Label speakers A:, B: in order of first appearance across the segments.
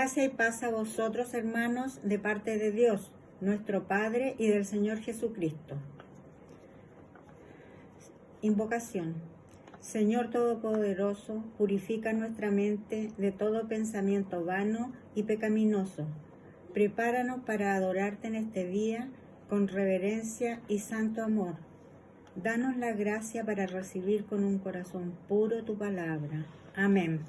A: Gracia y paz a vosotros, hermanos, de parte de Dios, nuestro Padre, y del Señor Jesucristo. Invocación. Señor Todopoderoso, purifica nuestra mente de todo pensamiento vano y pecaminoso. Prepáranos para adorarte en este día con reverencia y santo amor. Danos la gracia para recibir con un corazón puro tu palabra. Amén.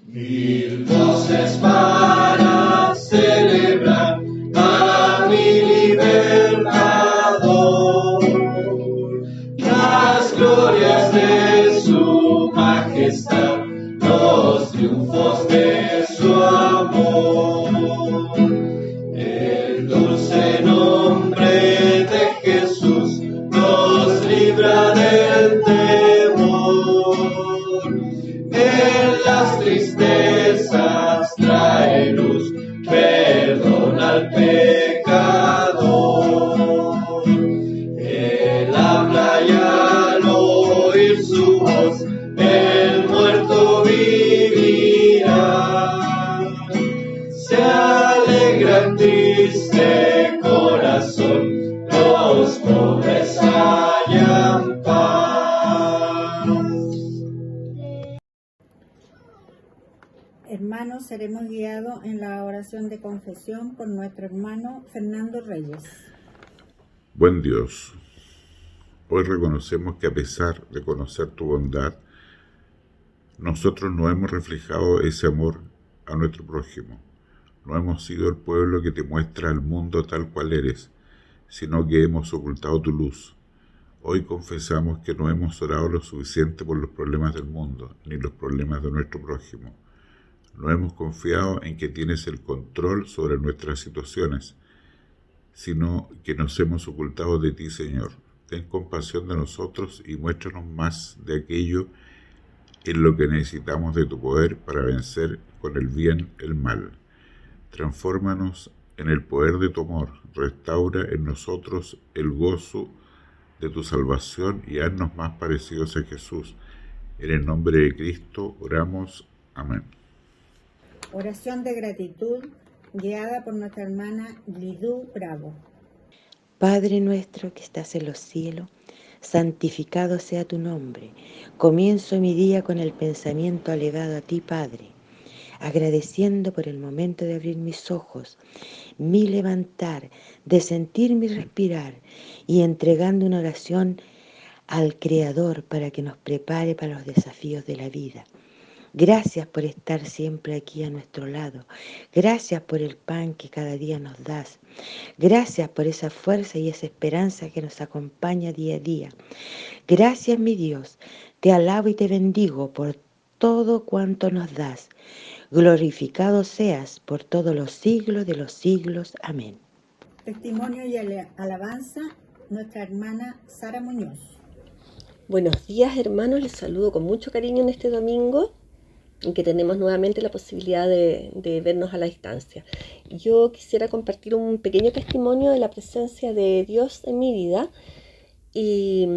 B: Mil voces para celebrar a mi libertador, las glorias de su majestad, los triunfos de su amor. El dulce nombre de Jesús nos libra del temor. En las tristezas trae luz, perdona al pecador. Él habla y al oír su voz, el muerto vivirá. Se alegra el triste corazón, los pobres hallan paz.
A: Hermanos, seremos guiados en la oración de confesión por nuestro hermano Fernando Reyes.
C: Buen Dios, hoy reconocemos que a pesar de conocer tu bondad, nosotros no hemos reflejado ese amor a nuestro prójimo. No hemos sido el pueblo que te muestra al mundo tal cual eres, sino que hemos ocultado tu luz. Hoy confesamos que no hemos orado lo suficiente por los problemas del mundo, ni los problemas de nuestro prójimo. No hemos confiado en que tienes el control sobre nuestras situaciones, sino que nos hemos ocultado de ti, Señor. Ten compasión de nosotros y muéstranos más de aquello en lo que necesitamos de tu poder para vencer con el bien el mal. Transfórmanos en el poder de tu amor, restaura en nosotros el gozo de tu salvación y haznos más parecidos a Jesús. En el nombre de Cristo oramos. Amén.
A: Oración de gratitud guiada por nuestra hermana Lidú Bravo.
D: Padre nuestro que estás en los cielos, santificado sea tu nombre. Comienzo mi día con el pensamiento alegado a ti, Padre, agradeciendo por el momento de abrir mis ojos, mi levantar, de sentir mi respirar y entregando una oración al Creador para que nos prepare para los desafíos de la vida. Gracias por estar siempre aquí a nuestro lado. Gracias por el pan que cada día nos das. Gracias por esa fuerza y esa esperanza que nos acompaña día a día. Gracias, mi Dios. Te alabo y te bendigo por todo cuanto nos das. Glorificado seas por todos los siglos de los siglos. Amén.
A: Testimonio y alabanza, nuestra hermana Sara Muñoz.
E: Buenos días, hermanos, les saludo con mucho cariño en este domingo en que tenemos nuevamente la posibilidad de vernos a la distancia. Yo quisiera compartir un pequeño testimonio de la presencia de Dios en mi vida y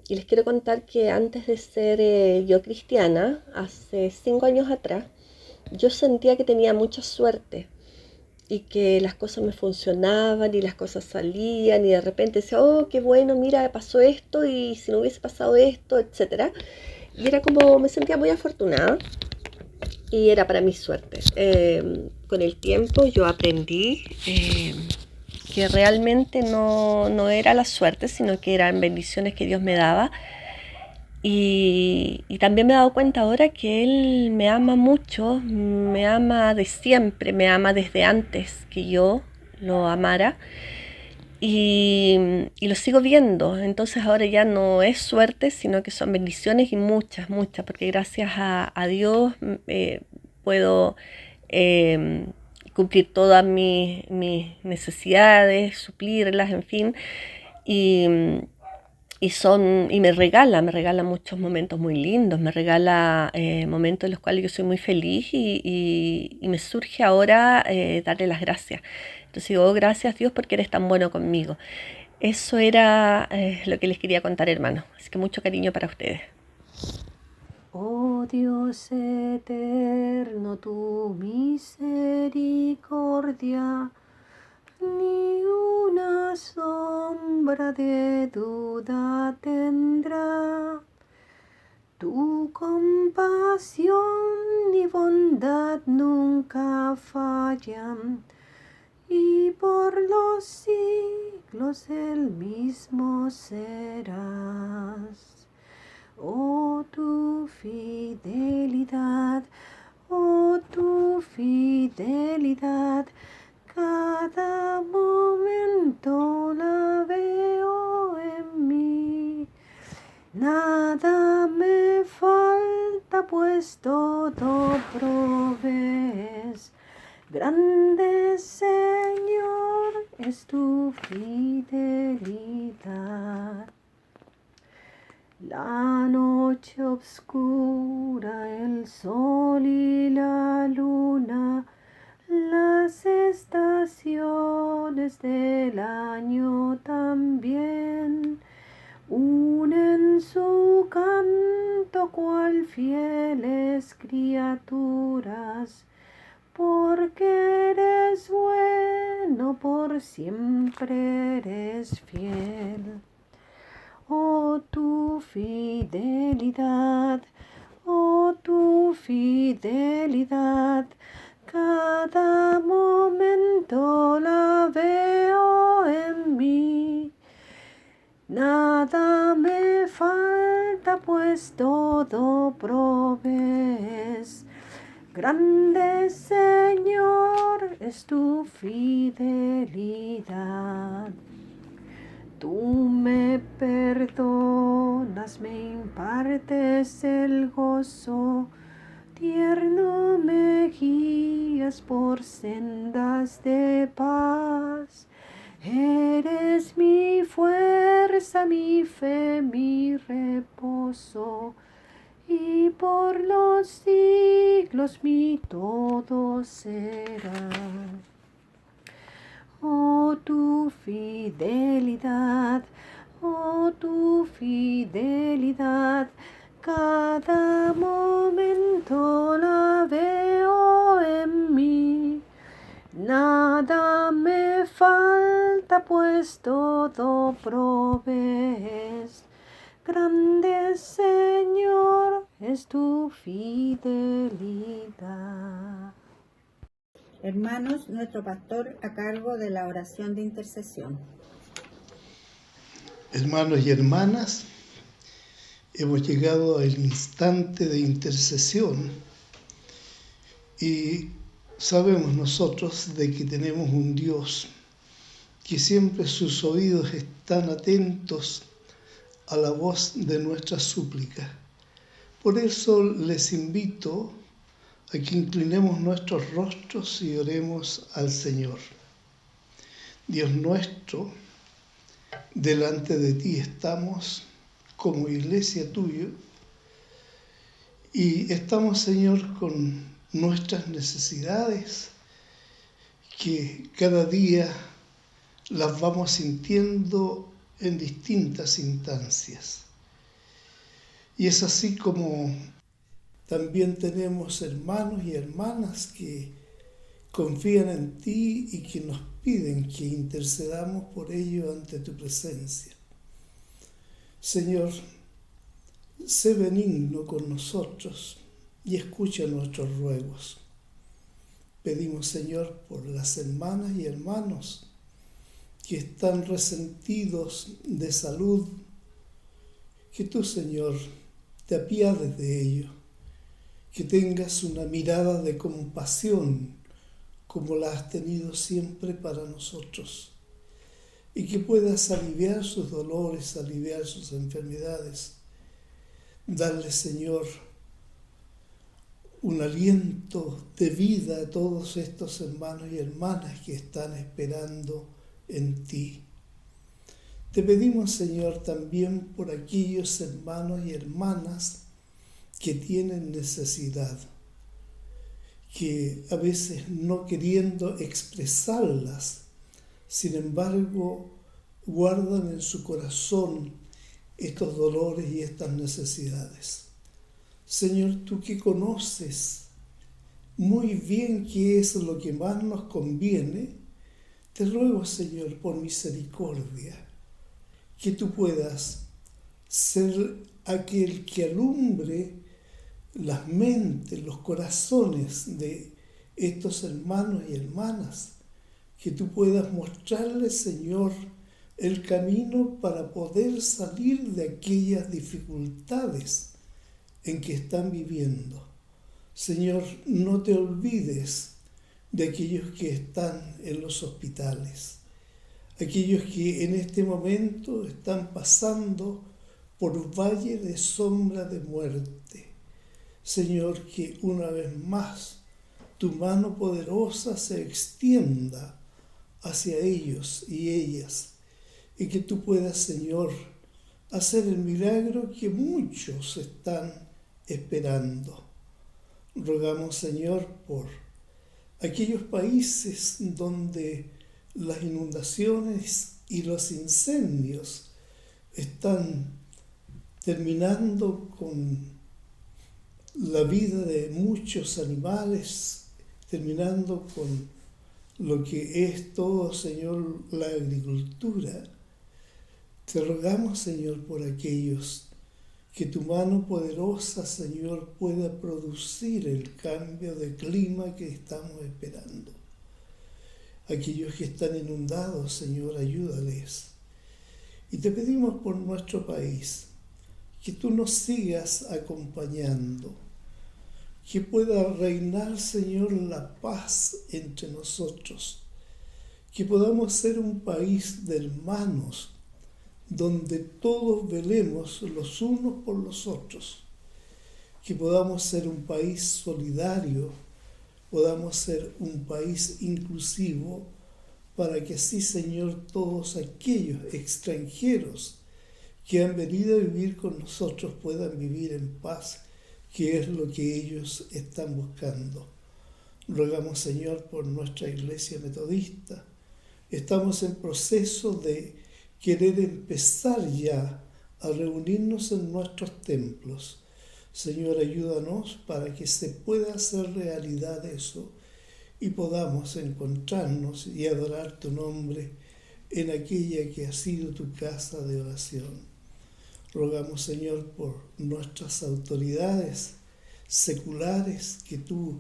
E: les quiero contar que antes de ser yo cristiana, hace 5 años atrás, yo sentía que tenía mucha suerte y que las cosas me funcionaban y las cosas salían y de repente decía, oh, qué bueno, mira, pasó esto y si no hubiese pasado esto, etc. Y era como, me sentía muy afortunada y era para mi suerte. Con el tiempo yo aprendí que realmente no era la suerte, sino que eran bendiciones que Dios me daba. Y también me he dado cuenta ahora que Él me ama mucho, me ama de siempre, me ama desde antes que yo lo amara y lo sigo viendo. Entonces ahora ya no es suerte, sino que son bendiciones y muchas, porque gracias a Dios puedo cumplir todas mis necesidades, suplirlas, en fin, y me regala muchos momentos muy lindos, me regala momentos en los cuales yo soy muy feliz y me surge ahora darle las gracias. Entonces digo, oh, gracias Dios porque eres tan bueno conmigo. Eso era lo que les quería contar, hermanos. Así que mucho cariño para ustedes.
F: Oh Dios eterno, tu misericordia ni una sombra de duda tendrá. Tu compasión y bondad nunca fallan, y por los siglos el mismo serás. Oh tu fidelidad, cada momento la veo en mí. Nada me falta, pues todo provees. Grande Señor es tu fidelidad. La noche oscura, el sol y la luna, las estaciones del año también, unen su canto cual fieles criaturas, porque eres bueno, por siempre eres fiel. Oh tu fidelidad, cada momento la veo en mí. Nada me falta, pues todo provees. Grande Señor es tu fidelidad. Tú me perdonas, me impartes el gozo, tierno me guías por sendas de paz. Eres mi fuerza, mi fe, mi reposo, y por los siglos mi todo será. Oh tu fidelidad, cada momento la veo en mí. Nada me falta, pues todo provees. Grande Señor es tu fidelidad.
A: Hermanos, nuestro pastor a cargo de la oración de intercesión.
G: Hermanos y hermanas, hemos llegado al instante de intercesión y sabemos nosotros de que tenemos un Dios que siempre sus oídos están atentos a la voz de nuestra súplica. Por eso les invito a que inclinemos nuestros rostros y oremos al Señor. Dios nuestro, delante de ti estamos como iglesia tuya y estamos, Señor, con nuestras necesidades que cada día las vamos sintiendo en distintas instancias. Y es así como también tenemos hermanos y hermanas que confían en ti y que nos piden que intercedamos por ello ante tu presencia. Señor, sé benigno con nosotros y escucha nuestros ruegos. Pedimos, Señor, por las hermanas y hermanos que están resentidos de salud, que tú, Señor, te apiades de ellos, que tengas una mirada de compasión como la has tenido siempre para nosotros, y que puedas aliviar sus dolores, aliviar sus enfermedades, darle, Señor, un aliento de vida a todos estos hermanos y hermanas que están esperando en ti. Te pedimos, Señor, también por aquellos hermanos y hermanas que tienen necesidad, que a veces no queriendo expresarlas, sin embargo, guardan en su corazón estos dolores y estas necesidades. Señor, tú que conoces muy bien qué es lo que más nos conviene, te ruego, Señor, por misericordia, que tú puedas ser aquel que alumbre las mentes, los corazones de estos hermanos y hermanas, que tú puedas mostrarles, Señor, el camino para poder salir de aquellas dificultades en que están viviendo. Señor, no te olvides de aquellos que están en los hospitales, aquellos que en este momento están pasando por valle de sombra de muerte. Señor, que una vez más tu mano poderosa se extienda hacia ellos y ellas, y que tú puedas, Señor, hacer el milagro que muchos están esperando. Rogamos, Señor, por aquellos países donde las inundaciones y los incendios están terminando con la vida de muchos animales, terminando con lo que es todo, Señor, la agricultura. Te rogamos, Señor, por aquellos que tu mano poderosa, Señor, pueda producir el cambio de clima que estamos esperando. Aquellos que están inundados, Señor, ayúdales. Y te pedimos por nuestro país, que tú nos sigas acompañando, que pueda reinar, Señor, la paz entre nosotros, que podamos ser un país de hermanos, donde todos velemos los unos por los otros, que podamos ser un país solidario, podamos ser un país inclusivo, para que así, Señor, todos aquellos extranjeros que han venido a vivir con nosotros puedan vivir en paz, que es lo que ellos están buscando. Rogamos, Señor, por nuestra iglesia metodista. Estamos en proceso de querer empezar ya a reunirnos en nuestros templos. Señor, ayúdanos para que se pueda hacer realidad eso y podamos encontrarnos y adorar tu nombre en aquella que ha sido tu casa de oración. Rogamos, Señor, por nuestras autoridades seculares, que tú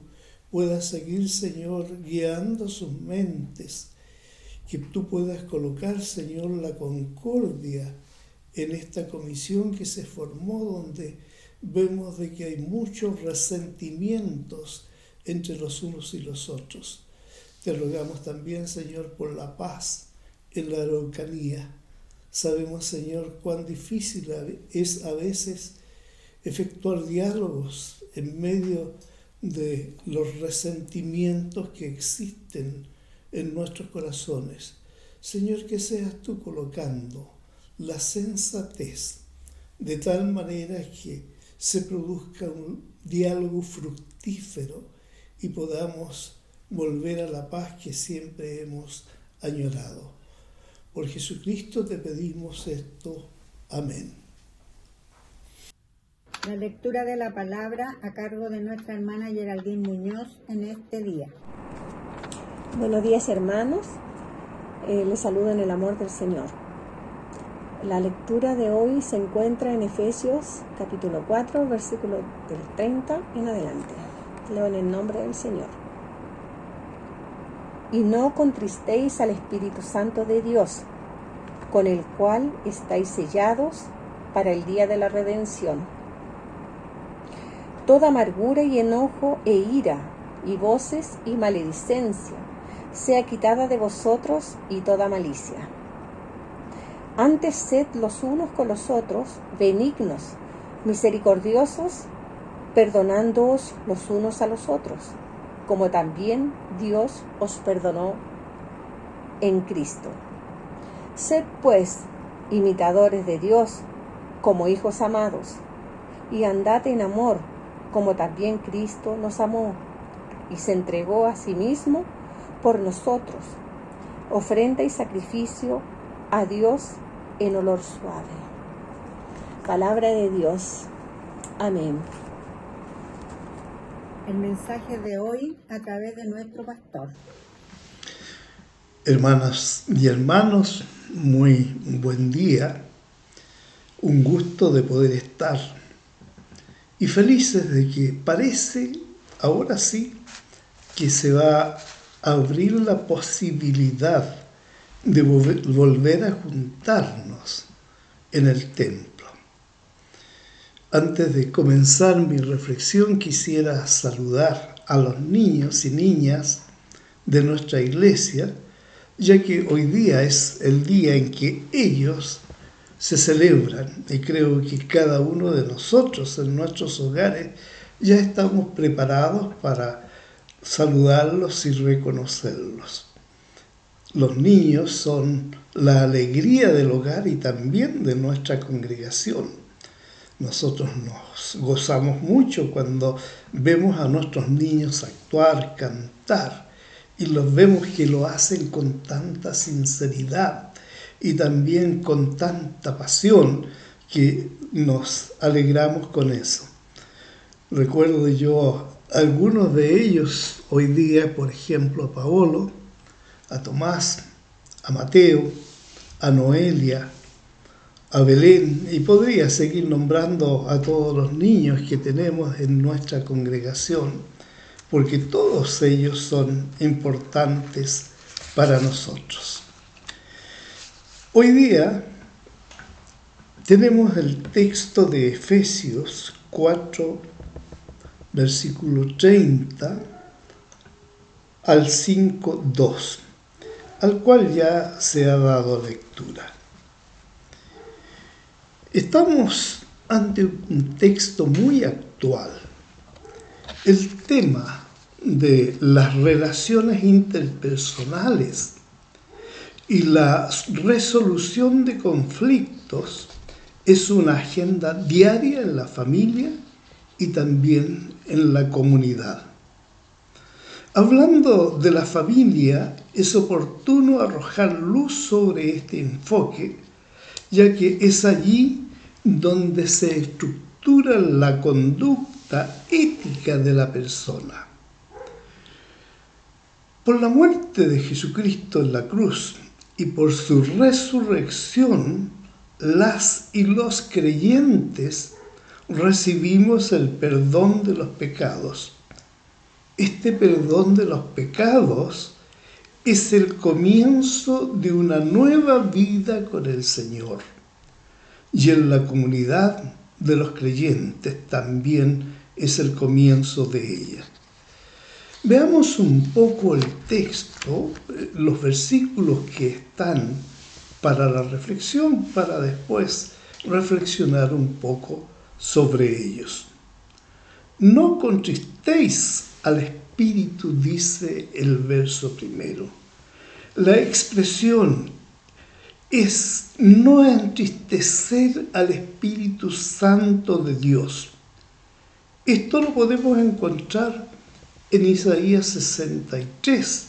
G: puedas seguir, Señor, guiando sus mentes, que tú puedas colocar, Señor, la concordia en esta comisión que se formó, donde vemos de que hay muchos resentimientos entre los unos y los otros. Te rogamos también, Señor, por la paz en la Araucanía. Sabemos, Señor, cuán difícil es a veces efectuar diálogos en medio de los resentimientos que existen en nuestros corazones. Señor, que seas tú colocando la sensatez de tal manera que se produzca un diálogo fructífero y podamos volver a la paz que siempre hemos añorado. Por Jesucristo te pedimos esto. Amén.
A: La lectura de la palabra a cargo de nuestra hermana Geraldine Muñoz en este día.
E: Buenos días, hermanos. Les saludo en el amor del Señor. La lectura de hoy se encuentra en Efesios capítulo 4, versículo del 30 en adelante. Leo en el nombre del Señor. Y no contristéis al Espíritu Santo de Dios, con el cual estáis sellados para el día de la redención. Toda amargura y enojo e ira, y voces y maledicencia, sea quitada de vosotros, y toda malicia. Antes sed los unos con los otros benignos, misericordiosos, perdonándoos los unos a los otros, como también Dios os perdonó en Cristo. Sed pues imitadores de Dios como hijos amados, y andad en amor, como también Cristo nos amó, y se entregó a sí mismo por nosotros, ofrenda y sacrificio a Dios en olor suave. Palabra de Dios. Amén.
A: el mensaje de hoy a través de nuestro pastor.
G: Hermanas y hermanos, muy buen día. Un gusto de poder estar y felices de que parece, ahora sí, que se va a abrir la posibilidad de volver a juntarnos en el templo. Antes de comenzar mi reflexión, quisiera saludar a los niños y niñas de nuestra iglesia, ya que hoy día es el día en que ellos se celebran, y creo que cada uno de nosotros en nuestros hogares ya estamos preparados para saludarlos y reconocerlos. Los niños son la alegría del hogar y también de nuestra congregación. Nosotros nos gozamos mucho cuando vemos a nuestros niños actuar, cantar, y los vemos que lo hacen con tanta sinceridad y también con tanta pasión que nos alegramos con eso. Recuerdo yo algunos de ellos hoy día, por ejemplo, a Paolo, a Tomás, a Mateo, a Noelia, a Belén, y podría seguir nombrando a todos los niños que tenemos en nuestra congregación, porque todos ellos son importantes para nosotros. Hoy día tenemos el texto de Efesios 4, versículo 30 al 5:2, al cual ya se ha dado lectura. Estamos ante un texto muy actual. El tema de las relaciones interpersonales y la resolución de conflictos es una agenda diaria en la familia y también en la comunidad. Hablando de la familia, es oportuno arrojar luz sobre este enfoque, ya que es allí donde se estructura la conducta ética de la persona. Por la muerte de Jesucristo en la cruz y por su resurrección, las y los creyentes recibimos el perdón de los pecados. Este perdón de los pecados es el comienzo de una nueva vida con el Señor. Y en la comunidad de los creyentes también es el comienzo de ella. Veamos un poco el texto, los versículos que están para la reflexión, para después reflexionar un poco sobre ellos. No contristéis al Espíritu, dice el verso primero. La expresión es no entristecer al Espíritu Santo de Dios. Esto lo podemos encontrar en Isaías 63,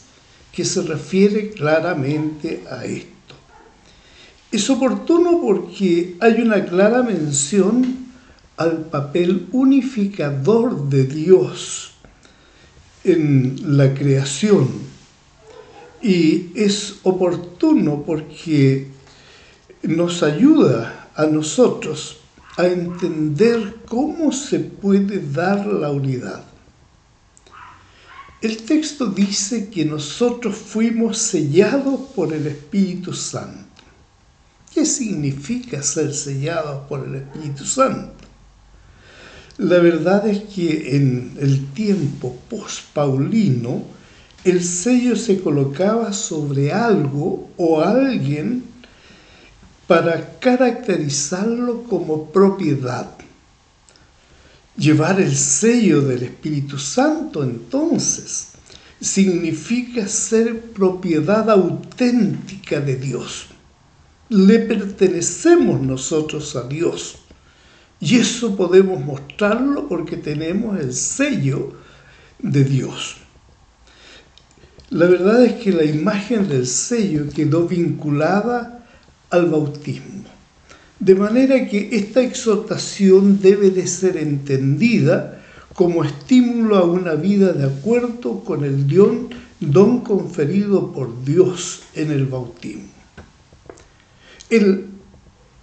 G: que se refiere claramente a esto. Es oportuno porque hay una clara mención al papel unificador de Dios en la creación. Y es oportuno porque nos ayuda a nosotros a entender cómo se puede dar la unidad. El texto dice que nosotros fuimos sellados por el Espíritu Santo. ¿Qué significa ser sellados por el Espíritu Santo? La verdad es que en el tiempo post-paulino, el sello se colocaba sobre algo o alguien para caracterizarlo como propiedad. Llevar el sello del Espíritu Santo, entonces, significa ser propiedad auténtica de Dios. Le pertenecemos nosotros a Dios. Y eso podemos mostrarlo porque tenemos el sello de Dios. La verdad es que la imagen del sello quedó vinculada al bautismo. De manera que esta exhortación debe de ser entendida como estímulo a una vida de acuerdo con el don conferido por Dios en el bautismo. El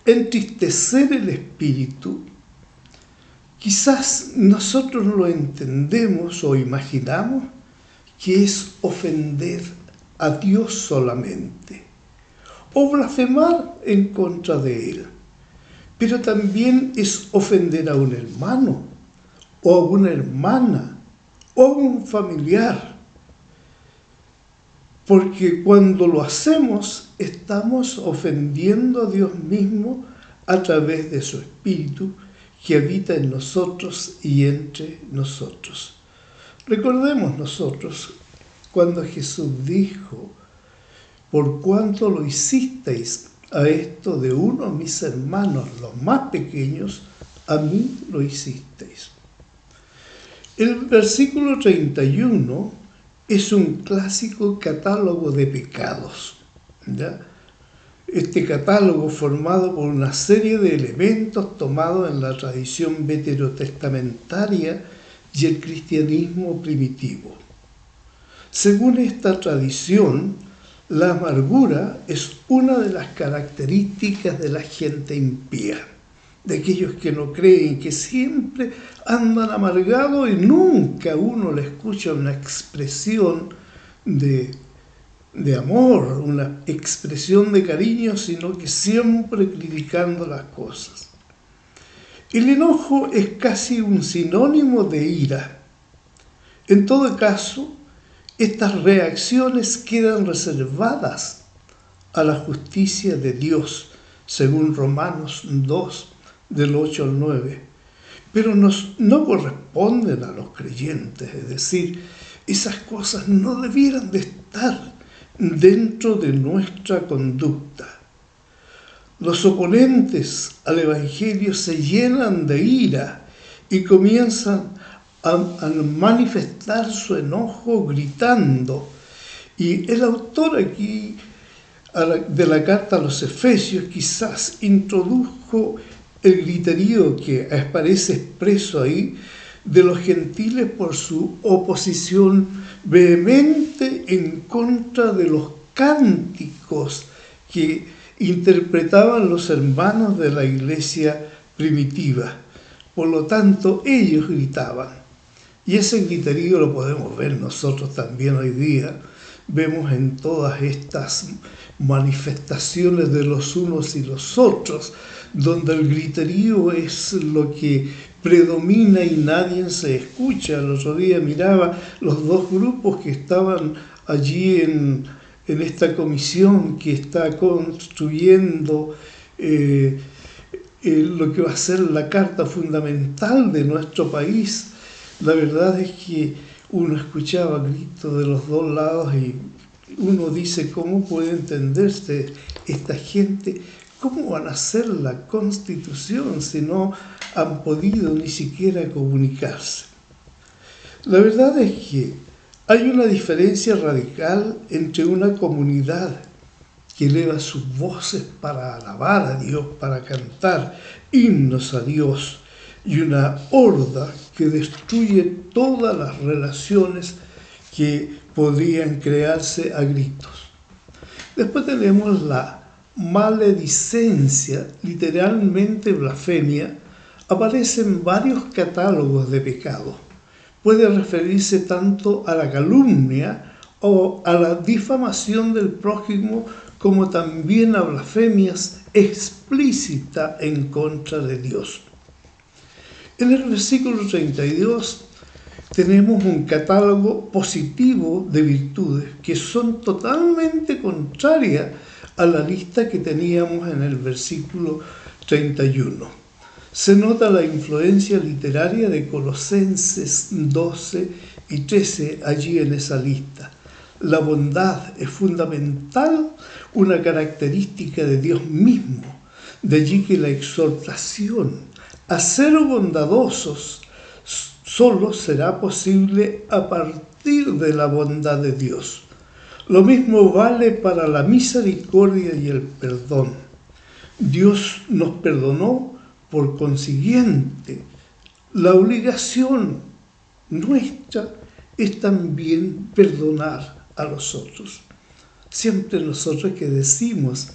G: entristecer el espíritu, quizás nosotros lo entendemos o imaginamos que es ofender a Dios solamente o blasfemar en contra de Él, pero también es ofender a un hermano o a una hermana o a un familiar, porque cuando lo hacemos estamos ofendiendo a Dios mismo a través de su Espíritu que habita en nosotros y entre nosotros. Recordemos nosotros cuando Jesús dijo: por cuanto lo hicisteis a esto de uno de mis hermanos, los más pequeños, a mí lo hicisteis. El versículo 31 es un clásico catálogo de pecados, ¿ya? Este catálogo formado por una serie de elementos tomados en la tradición veterotestamentaria y el cristianismo primitivo. Según esta tradición, la amargura es una de las características de la gente impía, de aquellos que no creen, que siempre andan amargados y nunca uno le escucha una expresión de amor, una expresión de cariño, sino que siempre criticando las cosas. El enojo es casi un sinónimo de ira. En todo caso, estas reacciones quedan reservadas a la justicia de Dios, según Romanos 2, del 8 al 9, pero no corresponden a los creyentes, es decir, esas cosas no debieran de estar dentro de nuestra conducta. Los oponentes al Evangelio se llenan de ira y comienzan a manifestar su enojo gritando. Y el autor aquí de la carta a los Efesios quizás introdujo el griterío que aparece expreso ahí de los gentiles por su oposición vehemente en contra de los cánticos que interpretaban los hermanos de la iglesia primitiva. Por lo tanto, ellos gritaban. Y ese griterío lo podemos ver nosotros también hoy día. Vemos en todas estas manifestaciones de los unos y los otros, donde el griterío es lo que predomina y nadie se escucha. El otro día miraba los dos grupos que estaban allí en esta comisión que está construyendo lo que va a ser la carta fundamental de nuestro país. La verdad es que uno escuchaba gritos de los dos lados y uno dice, ¿cómo puede entenderse esta gente? ¿Cómo van a hacer la Constitución si no han podido ni siquiera comunicarse? La verdad es que hay una diferencia radical entre una comunidad que eleva sus voces para alabar a Dios, para cantar himnos a Dios, y una horda que destruye todas las relaciones que podrían crearse a gritos. Después tenemos la maledicencia, literalmente blasfemia, aparece en varios catálogos de pecados. Puede referirse tanto a la calumnia o a la difamación del prójimo, como también a blasfemias explícitas en contra de Dios. En el versículo 32 tenemos un catálogo positivo de virtudes que son totalmente contrarias a la lista que teníamos en el versículo 31. Se nota la influencia literaria de Colosenses 12 y 13 allí en esa lista. La bondad es fundamental, una característica de Dios mismo. De allí que la exhortación a ser bondadosos solo será posible a partir de la bondad de Dios. Lo mismo vale para la misericordia y el perdón. Dios nos perdonó, por consiguiente, la obligación nuestra es también perdonar a los otros. Siempre nosotros que decimos,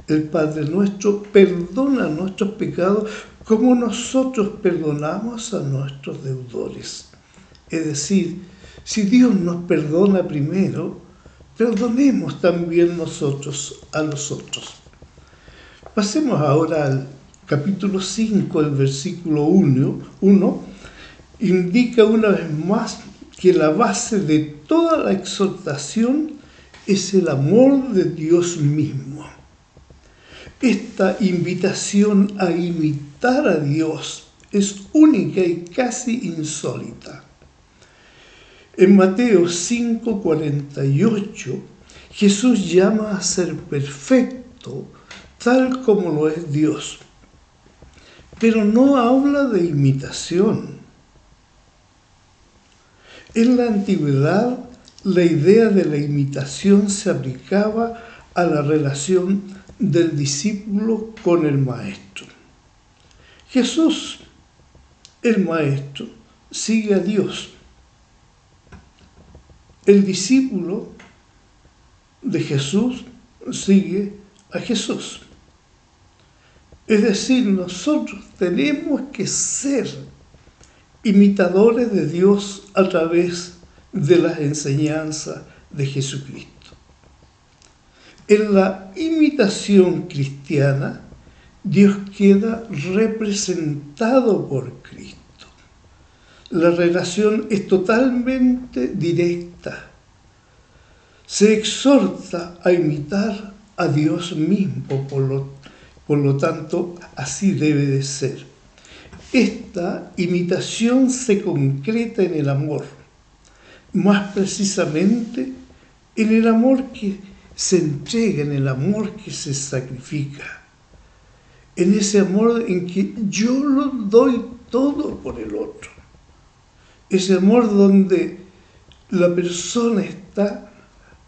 G: el Padre nuestro perdona nuestros pecados como nosotros perdonamos a nuestros deudores. Es decir, si Dios nos perdona primero, perdonemos también nosotros a los otros. Pasemos ahora al capítulo 5, el versículo 1, indica una vez más que la base de toda la exhortación es el amor de Dios mismo. Esta invitación a imitar a Dios es única y casi insólita. En Mateo 5:48, Jesús llama a ser perfecto tal como lo es Dios, pero no habla de imitación. En la antigüedad, la idea de la imitación se aplicaba a la relación del discípulo con el maestro. Jesús, el maestro, sigue a Dios. El discípulo de Jesús sigue a Jesús. Es decir, nosotros tenemos que ser imitadores de Dios a través de las enseñanzas de Jesucristo. En la imitación cristiana, Dios queda representado por Cristo. La relación es totalmente directa. Se exhorta a imitar a Dios mismo, por lo tanto, así debe de ser. Esta imitación se concreta en el amor, más precisamente en el amor que se entrega, en el amor que se sacrifica, en ese amor en que yo lo doy todo por el otro, ese amor donde la persona está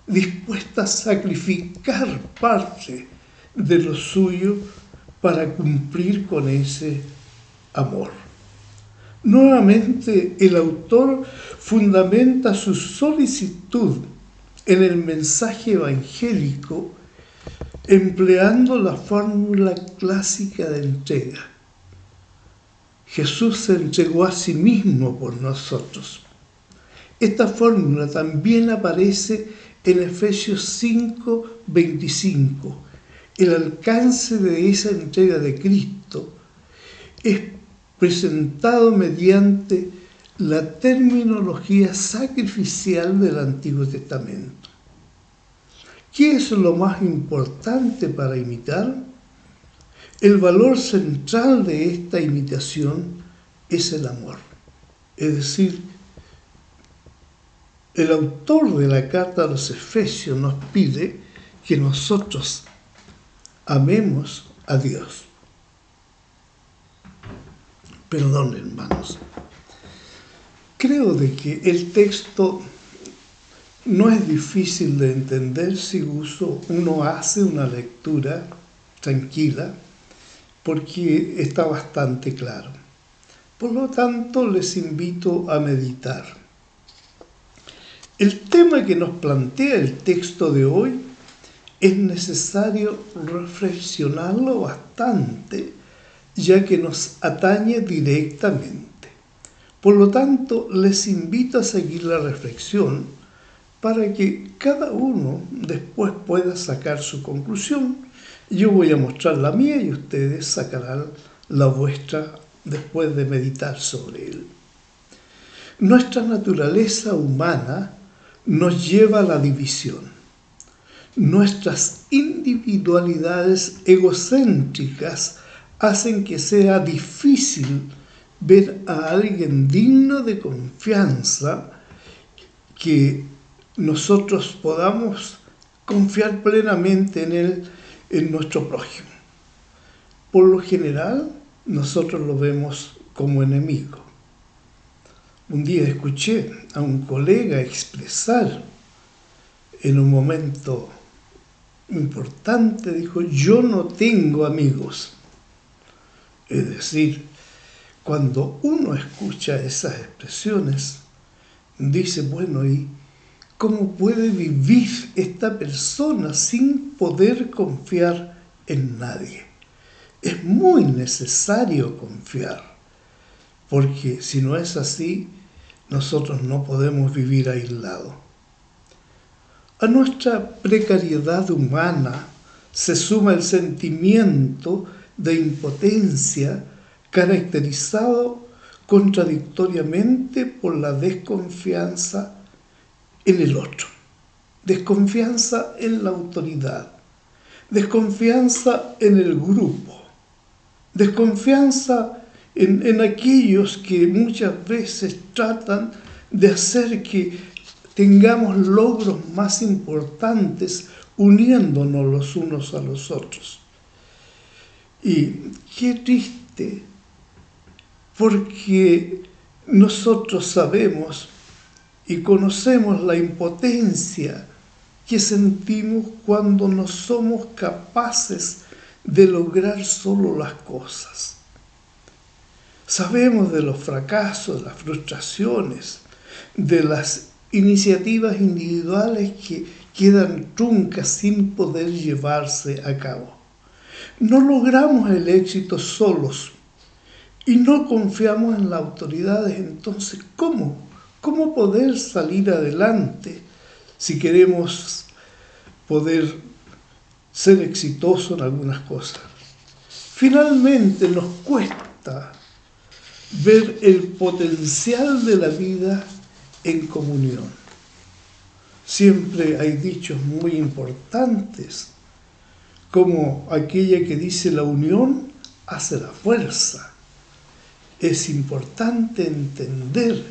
G: dispuesta a sacrificar parte de lo suyo para cumplir con ese amor. Nuevamente, el autor fundamenta su solicitud en el mensaje evangélico empleando la fórmula clásica de entrega. Jesús se entregó a sí mismo por nosotros. Esta fórmula también aparece en Efesios 5:25. El alcance de esa entrega de Cristo es presentado mediante la terminología sacrificial del Antiguo Testamento. ¿Qué es lo más importante para imitar? El valor central de esta imitación es el amor. Es decir, el autor de la carta a los Efesios nos pide que nosotros amemos a Dios. Perdón, hermanos. Creo de que el texto no es difícil de entender si uno hace una lectura tranquila, porque está bastante claro. Por lo tanto, les invito a meditar. El tema que nos plantea el texto de hoy es necesario reflexionarlo bastante, ya que nos atañe directamente. Por lo tanto, les invito a seguir la reflexión para que cada uno después pueda sacar su conclusión. Yo voy a mostrar la mía y ustedes sacarán la vuestra después de meditar sobre él. Nuestra naturaleza humana nos lleva a la división. Nuestras individualidades egocéntricas hacen que sea difícil ver a alguien digno de confianza, que nosotros podamos confiar plenamente en él, en nuestro prójimo. Por lo general, nosotros lo vemos como enemigo. Un día escuché a un colega expresar en un momento importante, dijo: yo no tengo amigos. Es decir, cuando uno escucha esas expresiones, dice, bueno, ¿y cómo puede vivir esta persona sin poder confiar en nadie? Es muy necesario confiar, porque si no es así, nosotros no podemos vivir aislados. A nuestra precariedad humana se suma el sentimiento de impotencia caracterizado contradictoriamente por la desconfianza en el otro, desconfianza en la autoridad, desconfianza en el grupo, desconfianza en aquellos que muchas veces tratan de hacer que tengamos logros más importantes uniéndonos los unos a los otros. Y qué triste, porque nosotros sabemos y conocemos la impotencia que sentimos cuando no somos capaces de lograr solo las cosas. Sabemos de los fracasos, las frustraciones, de las iniciativas individuales que quedan truncas sin poder llevarse a cabo. No logramos el éxito solos y no confiamos en las autoridades. Entonces, ¿cómo poder salir adelante si queremos poder ser exitosos en algunas cosas? Finalmente nos cuesta ver el potencial de la vida en comunión. Siempre hay dichos muy importantes, como aquella que dice la unión hace la fuerza. Es importante entender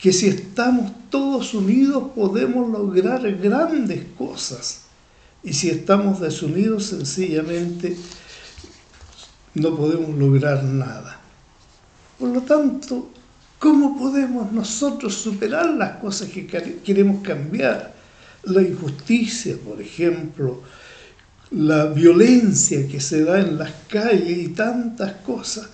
G: que si estamos todos unidos podemos lograr grandes cosas, y si estamos desunidos sencillamente no podemos lograr nada. Por lo tanto, ¿cómo podemos nosotros superar las cosas que queremos cambiar? La injusticia, por ejemplo, la violencia que se da en las calles y tantas cosas.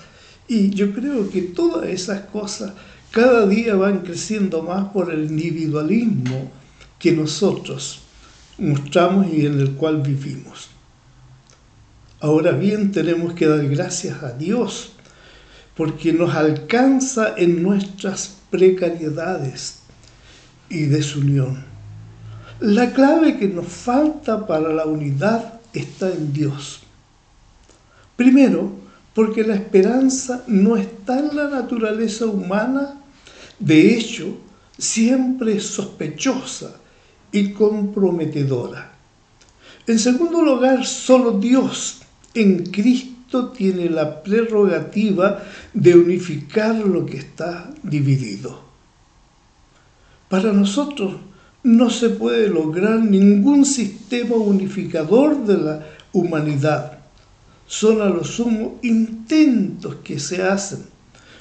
G: Y yo creo que todas esas cosas cada día van creciendo más por el individualismo que nosotros mostramos y en el cual vivimos. Ahora bien, tenemos que dar gracias a Dios porque nos alcanza en nuestras precariedades y desunión. La clave que nos falta para la unidad está en Dios. Primero, porque la esperanza no está en la naturaleza humana, de hecho, siempre es sospechosa y comprometedora. En segundo lugar, solo Dios en Cristo tiene la prerrogativa de unificar lo que está dividido. Para nosotros no se puede lograr ningún sistema unificador de la humanidad. Son a lo sumo intentos que se hacen.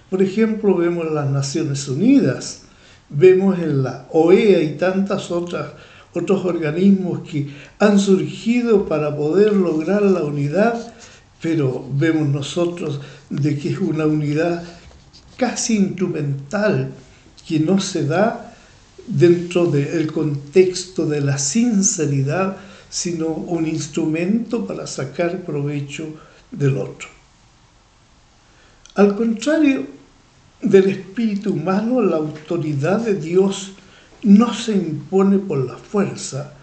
G: Por ejemplo, vemos en las Naciones Unidas, vemos en la OEA y tantos otros organismos que han surgido para poder lograr la unidad, pero vemos nosotros de que es una unidad casi instrumental que no se da dentro del contexto de la sinceridad, sino un instrumento para sacar provecho del otro. Al contrario del espíritu humano, la autoridad de Dios no se impone por la fuerza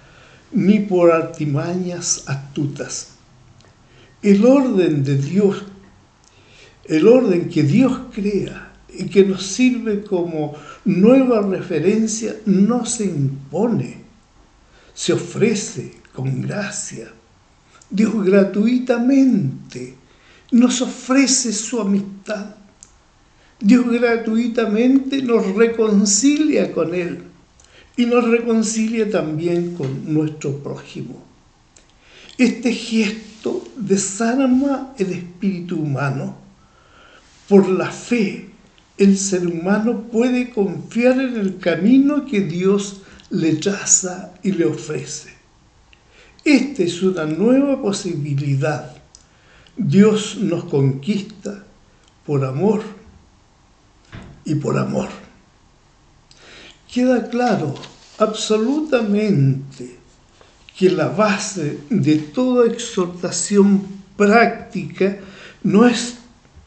G: ni por artimañas astutas. El orden de Dios, el orden que Dios crea y que nos sirve como nueva referencia, no se impone, se ofrece con gracia. Dios gratuitamente nos ofrece su amistad. Dios gratuitamente nos reconcilia con Él y nos reconcilia también con nuestro prójimo. Este gesto desarma el espíritu humano. Por la fe, el ser humano puede confiar en el camino que Dios le traza y le ofrece. Esta es una nueva posibilidad. Dios nos conquista por amor y por amor. queda claro absolutamente que la base de toda exhortación práctica no es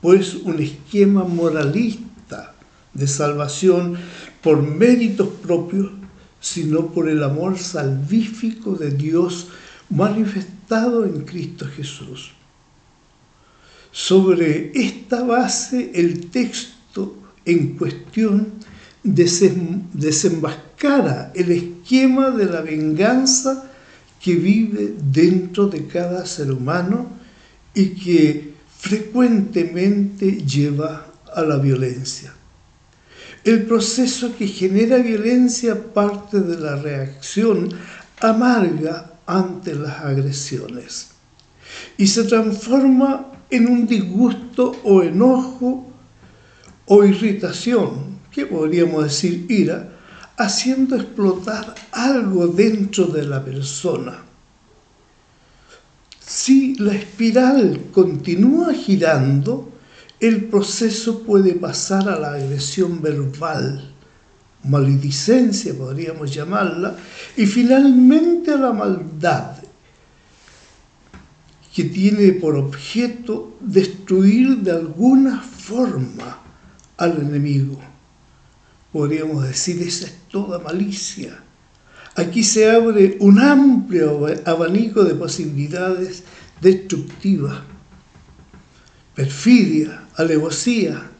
G: pues un esquema moralista de salvación por méritos propios, sino por el amor salvífico de Dios manifestado en Cristo Jesús. Sobre esta base, el texto en cuestión desenmascara el esquema de la venganza que vive dentro de cada ser humano y que frecuentemente lleva a la violencia. El proceso que genera violencia parte de la reacción amarga ante las agresiones y se transforma en un disgusto o enojo o irritación, que podríamos decir ira, haciendo explotar algo dentro de la persona. Si la espiral continúa girando, el proceso puede pasar a la agresión verbal, maledicencia podríamos llamarla, y finalmente a la maldad, que tiene por objeto destruir de alguna forma al enemigo. Podríamos decir, esa es toda malicia. Aquí se abre un amplio abanico de posibilidades destructivas. Perfidia, alevosía,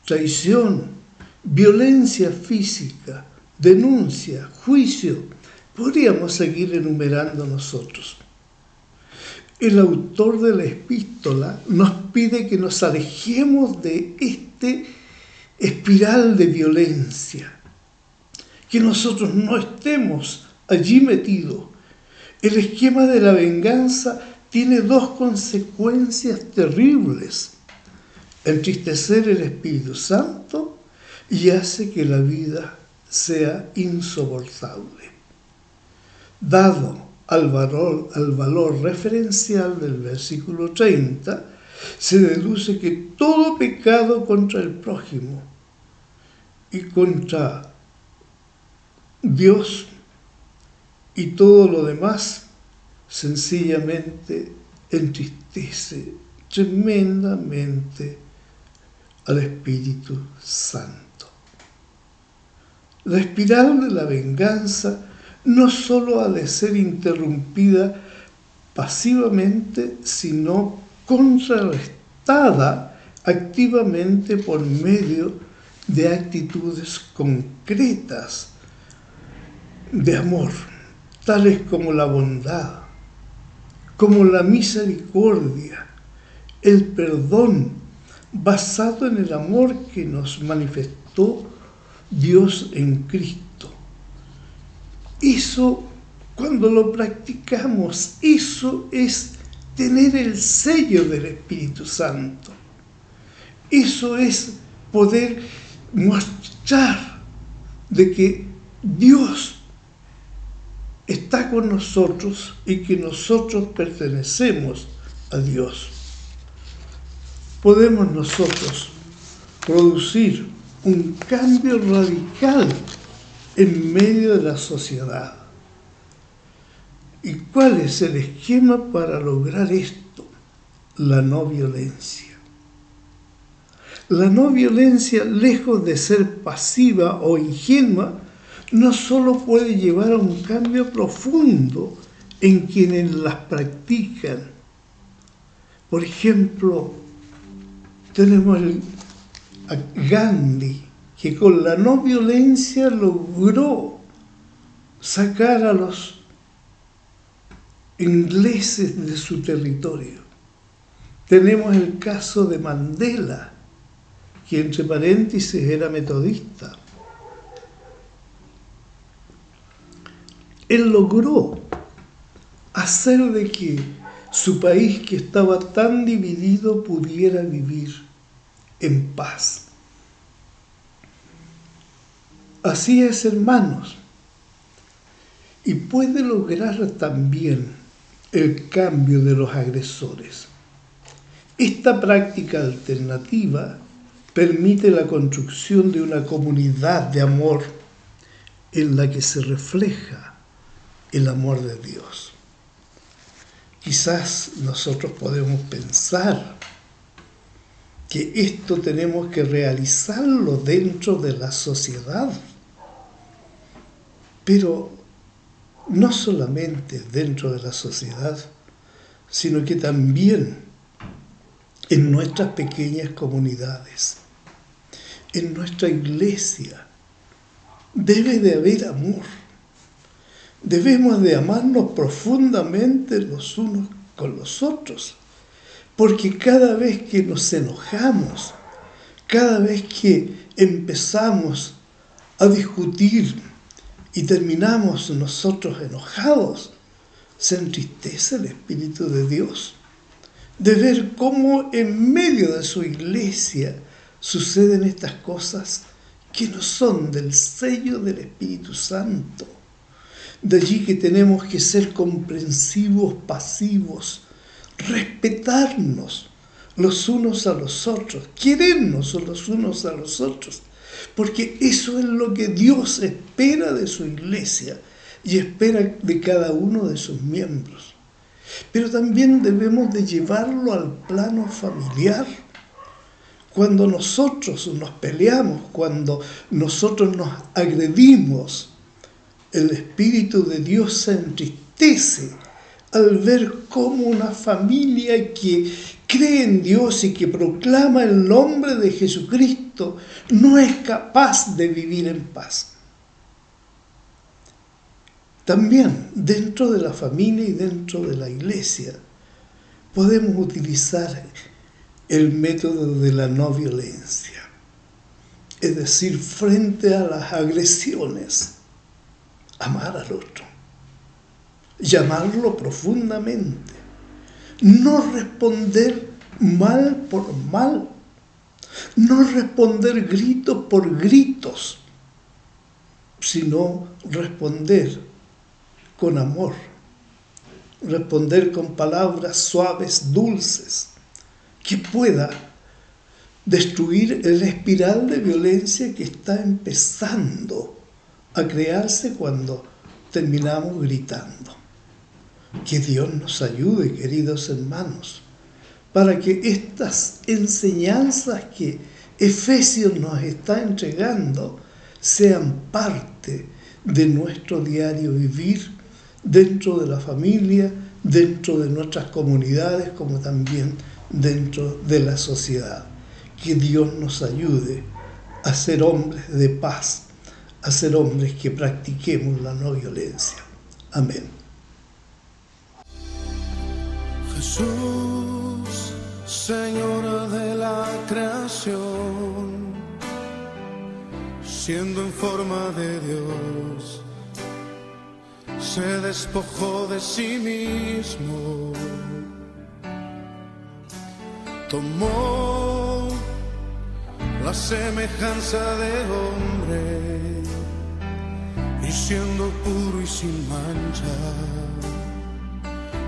G: traición, violencia física, denuncia, juicio. Podríamos seguir enumerando nosotros. El autor de la epístola nos pide que nos alejemos de este espiral de violencia, que nosotros no estemos allí metidos. El esquema de la venganza tiene dos consecuencias terribles: entristecer el Espíritu Santo y hace que la vida sea insoportable. Dado al valor referencial del versículo 30, se deduce que todo pecado contra el prójimo y contra Dios y todo lo demás sencillamente entristece tremendamente al Espíritu Santo. La espiral de la venganza no solo ha de ser interrumpida pasivamente, sino contrarrestada activamente por medio de actitudes concretas de amor, tales como la bondad, como la misericordia, el perdón, basado en el amor que nos manifestó Dios en Cristo. Eso, cuando lo practicamos, eso es tener el sello del Espíritu Santo. Eso es poder mostrar de que Dios está con nosotros y que nosotros pertenecemos a Dios. Podemos nosotros producir un cambio radical en medio de la sociedad. ¿Y cuál es el esquema para lograr esto? La no violencia. La no violencia, lejos de ser pasiva o ingenua, no solo puede llevar a un cambio profundo en quienes las practican. Por ejemplo, tenemos a Gandhi, que con la no violencia logró sacar a los ingleses de su territorio. Tenemos el caso de Mandela, que entre paréntesis era metodista. Él logró hacer de que su país, que estaba tan dividido, pudiera vivir en paz. Así es, hermanos, y puede lograr también el cambio de los agresores. Esta práctica alternativa permite la construcción de una comunidad de amor en la que se refleja el amor de Dios. Quizás nosotros podemos pensar que esto tenemos que realizarlo dentro de la sociedad, pero no solamente dentro de la sociedad, sino que también en nuestras pequeñas comunidades, en nuestra iglesia. Debe de haber amor. Debemos de amarnos profundamente los unos con los otros, porque cada vez que nos enojamos, cada vez que empezamos a discutir y terminamos nosotros enojados, se entristece el Espíritu de Dios de ver cómo en medio de su iglesia suceden estas cosas que no son del sello del Espíritu Santo. De allí que tenemos que ser comprensivos, pasivos, respetarnos los unos a los otros, querernos los unos a los otros, porque eso es lo que Dios espera de su iglesia y espera de cada uno de sus miembros. Pero también debemos de llevarlo al plano familiar. Cuando nosotros nos peleamos, cuando nosotros nos agredimos, el Espíritu de Dios se entristece al ver cómo una familia que cree en Dios y que proclama el nombre de Jesucristo no es capaz de vivir en paz. También dentro de la familia y dentro de la iglesia podemos utilizar el método de la no violencia, es decir, frente a las agresiones, amar al otro, llamarlo profundamente, no responder mal por mal, no responder gritos por gritos, sino responder con amor, responder con palabras suaves, dulces, que pueda destruir el espiral de violencia que está empezando a crearse cuando terminamos gritando. Que Dios nos ayude, queridos hermanos, para que estas enseñanzas que Efesios nos está entregando sean parte de nuestro diario vivir dentro de la familia, dentro de nuestras comunidades, como también dentro de la sociedad. Que Dios nos ayude a ser hombres de paz, a ser hombres que practiquemos la no violencia. Amén.
H: Jesús, Señor de la creación, siendo en forma de Dios, se despojó de sí mismo, tomó la semejanza de hombre y siendo puro y sin mancha,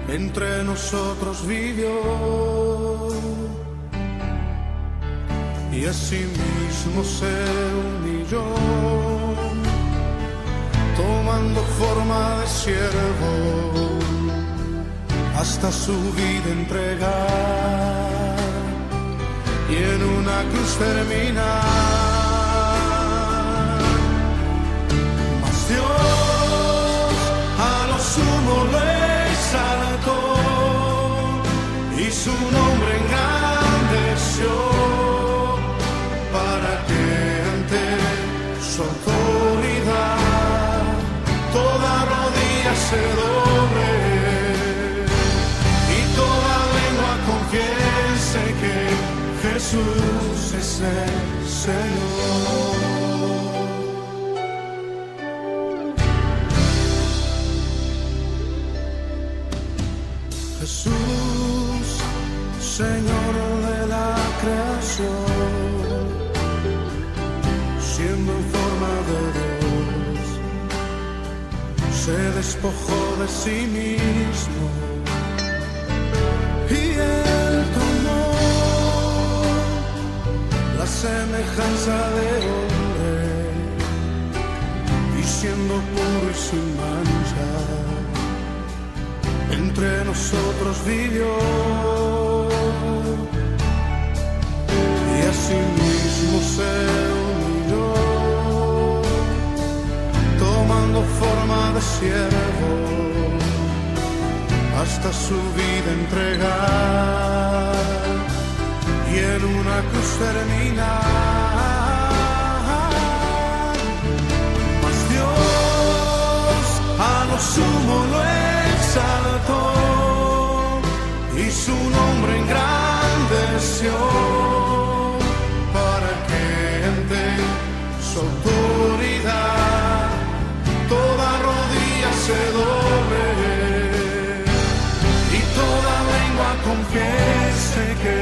H: entre nosotros vivió y asimismo se humilló, tomando forma de siervo, hasta su vida entregar y en una cruz terminar. Mas Dios a lo sumo le exaltó y su nombre engrandeció, para que ante su autoridad toda rodilla se doble y toda lengua confiese que Jesús es el Señor. Jesús, Señor de la creación, siendo en forma de Dios, se despojó de sí mismo y Él tomó la semejanza de hombre y siendo puro y sin mancha, entre nosotros vivió, y así mismo se humilló, tomando forma de siervo, hasta su vida entregar, y en una cruz terminar. Mas Dios a lo sumo lo exaltó, y su nombre engrandeció, para que ante su autoridad toda rodilla se doble, confiese que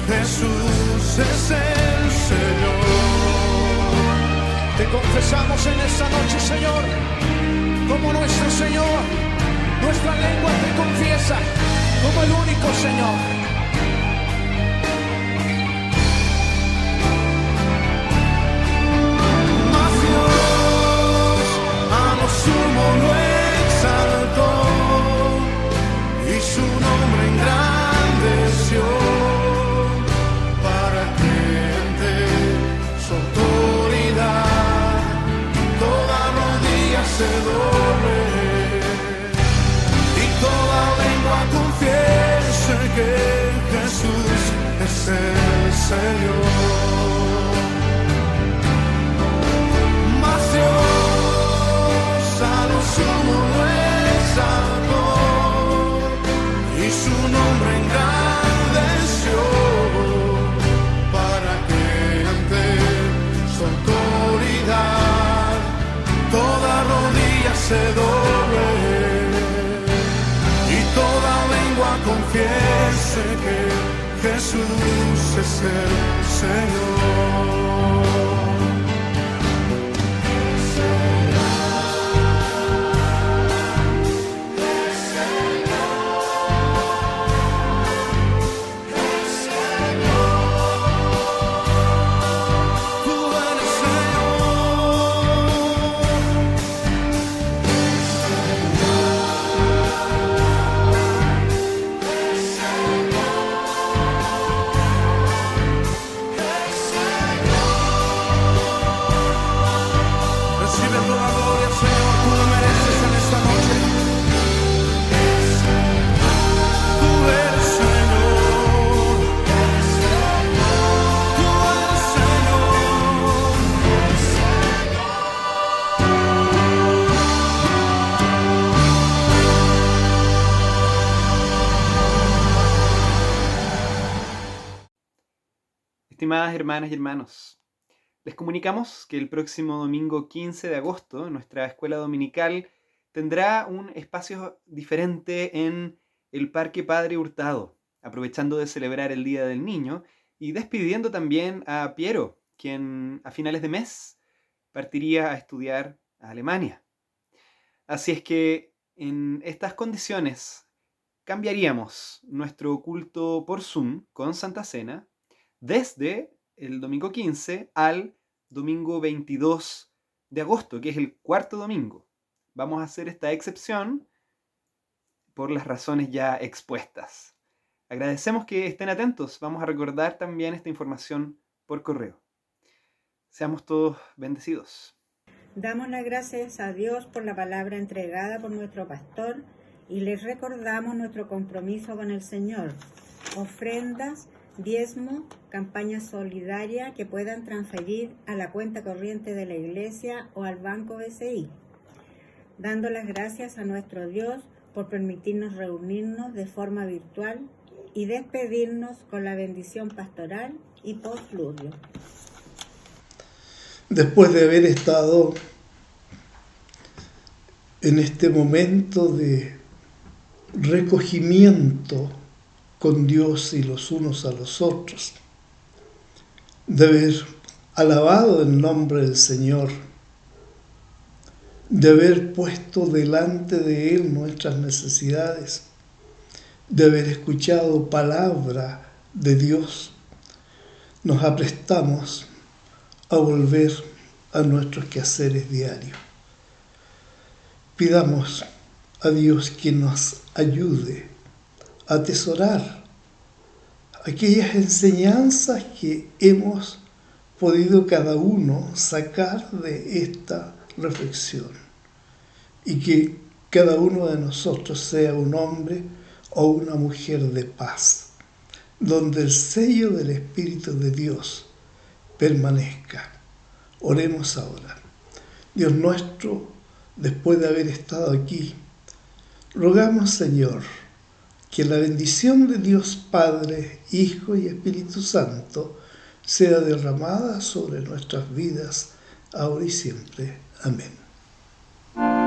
H: Jesús es el Señor. Te confesamos en esta noche, Señor, como nuestro Señor. Nuestra lengua te confiesa como el único Señor. Mas Dios a lo sumo lo exaltó, y su nombre engrandeció, para que ante su autoridad toda rodilla se doble, y toda lengua confiese que Jesús es el Señor. Mas Dios a lo sumo lo exaltó, y su nombre engrandeció, para que ante su autoridad toda rodilla se doble, y toda lengua confiese que Jesús es el Señor.
I: Estimadas hermanas y hermanos, les comunicamos que el próximo domingo 15 de agosto nuestra escuela dominical tendrá un espacio diferente en el Parque Padre Hurtado, aprovechando de celebrar el Día del Niño y despidiendo también a Piero, quien a finales de mes partiría a estudiar a Alemania. Así es que en estas condiciones cambiaríamos nuestro culto por Zoom con Santa Cena desde el domingo 15 al domingo 22 de agosto, que es el cuarto domingo. Vamos a hacer esta excepción por las razones ya expuestas. Agradecemos que estén atentos. Vamos a recordar también esta información por correo. Seamos todos bendecidos.
A: Damos las gracias a Dios por la palabra entregada por nuestro pastor y les recordamos nuestro compromiso con el Señor. Ofrendas, diezmo, campaña solidaria que puedan transferir a la cuenta corriente de la iglesia o al Banco BCI. Dando las gracias a nuestro Dios por permitirnos reunirnos de forma virtual y despedirnos con la bendición pastoral y postludio.
G: Después de haber estado en este momento de recogimiento con Dios y los unos a los otros, de haber alabado el nombre del Señor, de haber puesto delante de Él nuestras necesidades, de haber escuchado palabra de Dios, nos aprestamos a volver a nuestros quehaceres diarios. Pidamos a Dios que nos ayude a atesorar aquellas enseñanzas que hemos podido cada uno sacar de esta reflexión, y que cada uno de nosotros sea un hombre o una mujer de paz, donde el sello del Espíritu de Dios permanezca. Oremos ahora. Dios nuestro, después de haber estado aquí, rogamos, Señor, que la bendición de Dios Padre, Hijo y Espíritu Santo sea derramada sobre nuestras vidas, ahora y siempre. Amén.